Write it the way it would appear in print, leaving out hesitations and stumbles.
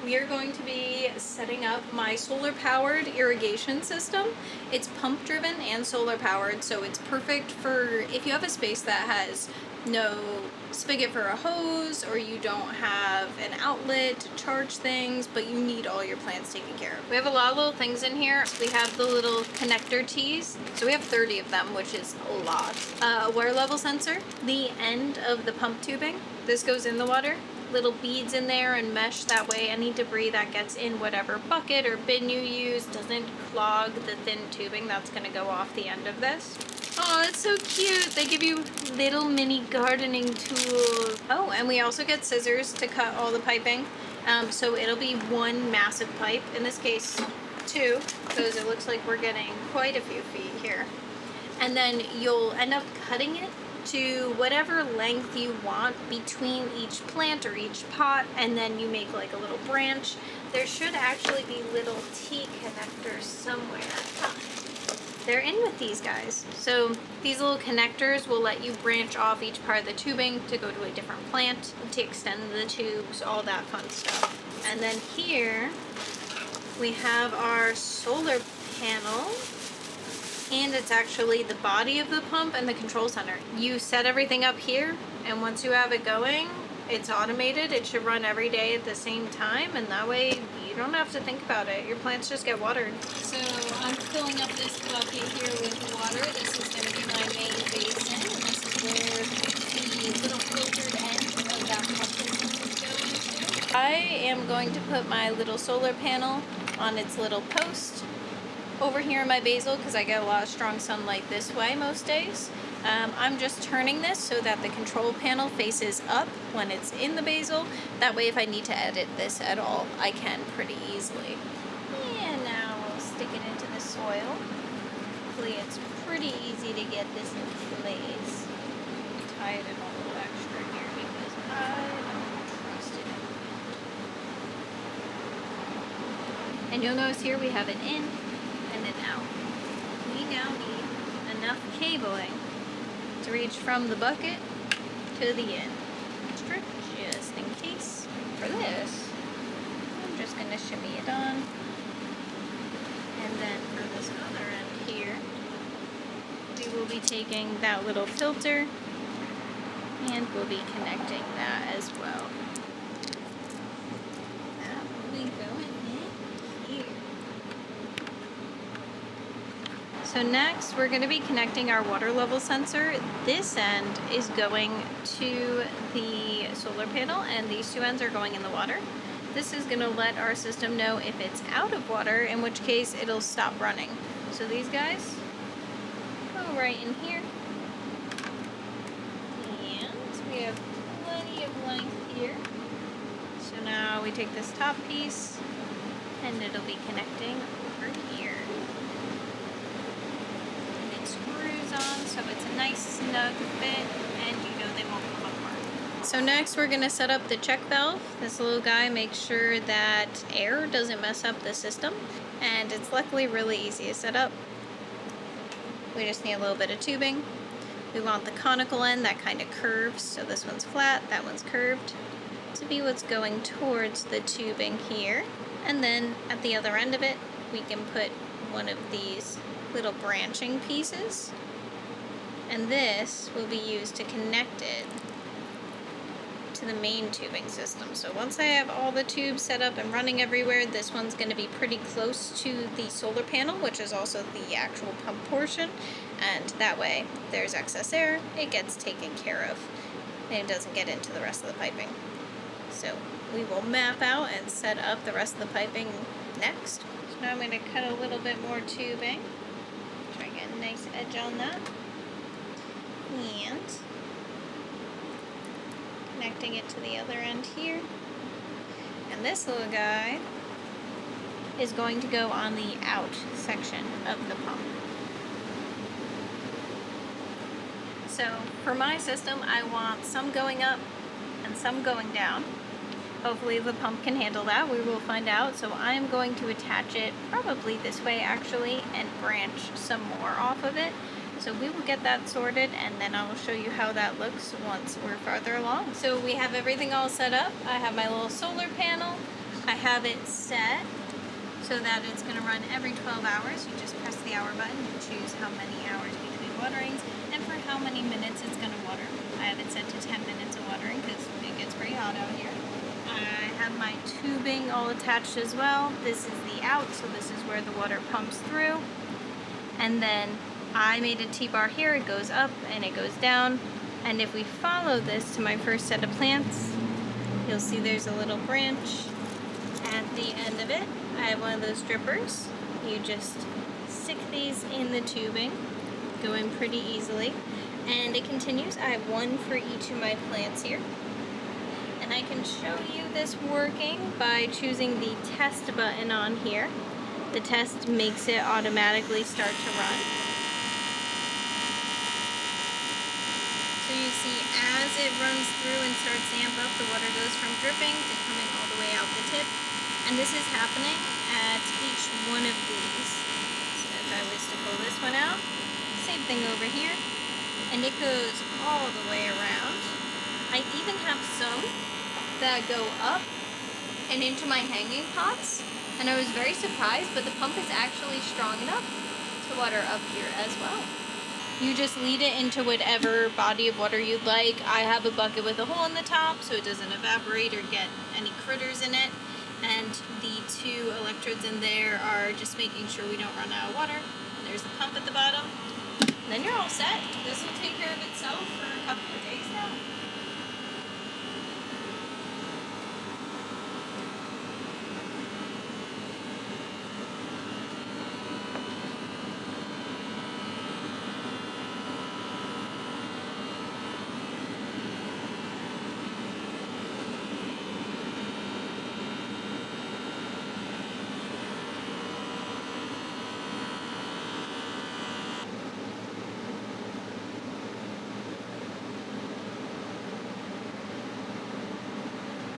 we are going to be setting up my solar powered irrigation system. It's pump driven and solar powered, so it's perfect for if you have a space that has no spigot for a hose, or you don't have an outlet to charge things, but you need all your plants taken care of. We have a lot of little things in here. We have the little connector tees. So we have 30 of them, which is a lot. A water level sensor, the end of the pump tubing. This goes in the water. Little beads in there and mesh, that way any debris that gets in whatever bucket or bin you use doesn't clog the thin tubing that's going to go off the end of this. Oh, it's so cute. They give you little mini gardening tools. Oh, and we also get scissors to cut all the piping. So it'll be one massive pipe, in this case 2, because it looks like we're getting quite a few feet here. And then you'll end up cutting it to whatever length you want between each plant or each pot, and then you make like a little branch. There should actually be little T connectors somewhere. They're in with these guys. So these little connectors will let you branch off each part of the tubing to go to a different plant, to extend the tubes, all that fun stuff. And then here we have our solar panel. And it's actually the body of the pump and the control center. You set everything up here, and once you have it going, it's automated. It should run every day at the same time, and that way you don't have to think about it. Your plants just get watered. So I'm filling up this bucket here with water. This is going to be my main basin, and this is where the little filtered end of that pump is going to. I am going to put my little solar panel on its little post over here in my basil, because I get a lot of strong sunlight this way most days. I'm just turning this so that the control panel faces up when it's in the basil. That way if I need to edit this at all, I can pretty easily. And now we'll stick it into the soil. Hopefully it's pretty easy to get this in place. Tie it in a little extra here because I don't trust it. And you'll notice here we have an in and an out. We now need enough cabling to reach from the bucket to the end. Extra, just in case. For this, I'm just going to shimmy it on. And then for this other end here, we will be taking that little filter and we'll be connecting that as well. That will be going in here. So next, we're going to be connecting our water level sensor. This end is going to the solar panel, and these 2 ends are going in the water. This is going to let our system know if it's out of water, in which case it'll stop running. So these guys go right in here. And we have plenty of length here. So now we take this top piece, and it'll be connecting over here. On, so it's a nice snug fit, and you know they won't come apart. So next we're going to set up the check valve. This little guy makes sure that air doesn't mess up the system, and it's luckily really easy to set up. We just need a little bit of tubing. We want the conical end that kind of curves, so this one's flat, that one's curved, to be what's going towards the tubing here. And then at the other end of it, we can put one of these little branching pieces, and this will be used to connect it to the main tubing system. So once I have all the tubes set up and running everywhere, this one's going to be pretty close to the solar panel, which is also the actual pump portion, and that way if there's excess air, it gets taken care of and it doesn't get into the rest of the piping. So we will map out and set up the rest of the piping next. So now I'm going to cut a little bit more tubing. Try to get a nice edge on that. And connecting it to the other end here. And this little guy is going to go on the out section of the pump. So for my system, I want some going up and some going down. Hopefully the pump can handle that. We will find out. So I'm going to attach it probably this way actually and branch some more off of it. So we will get that sorted, and then I will show you how that looks once we're farther along. So we have everything all set up. I have my little solar panel I have it set so that it's going to run every 12 hours. You just press the hour button and choose how many hours between waterings and for how many minutes it's going to water. I have it set to 10 minutes of watering because it gets pretty hot out here. I have my tubing all attached as well. This is the out, so this is where the water pumps through. And then I made a T-bar here. It goes up and it goes down. And if we follow this to my first set of plants, you'll see there's a little branch at the end of it. I have one of those drippers. You just stick these in the tubing, go in pretty easily. And it continues. I have one for each of my plants here. And I can show you this working by choosing the test button on here. The test makes it automatically start to run. So you see as it runs through and starts to amp up, the water goes from dripping to coming all the way out the tip. And this is happening at each one of these. So if I was to pull this one out, same thing over here. And it goes all the way around. I even have some that go up and into my hanging pots. And I was very surprised, but the pump is actually strong enough to water up here as well. You just lead it into whatever body of water you'd like. I have a bucket with a hole in the top so it doesn't evaporate or get any critters in it. And the two electrodes in there are just making sure we don't run out of water. And there's the pump at the bottom. And then you're all set. This will take care of itself for a couple of days now.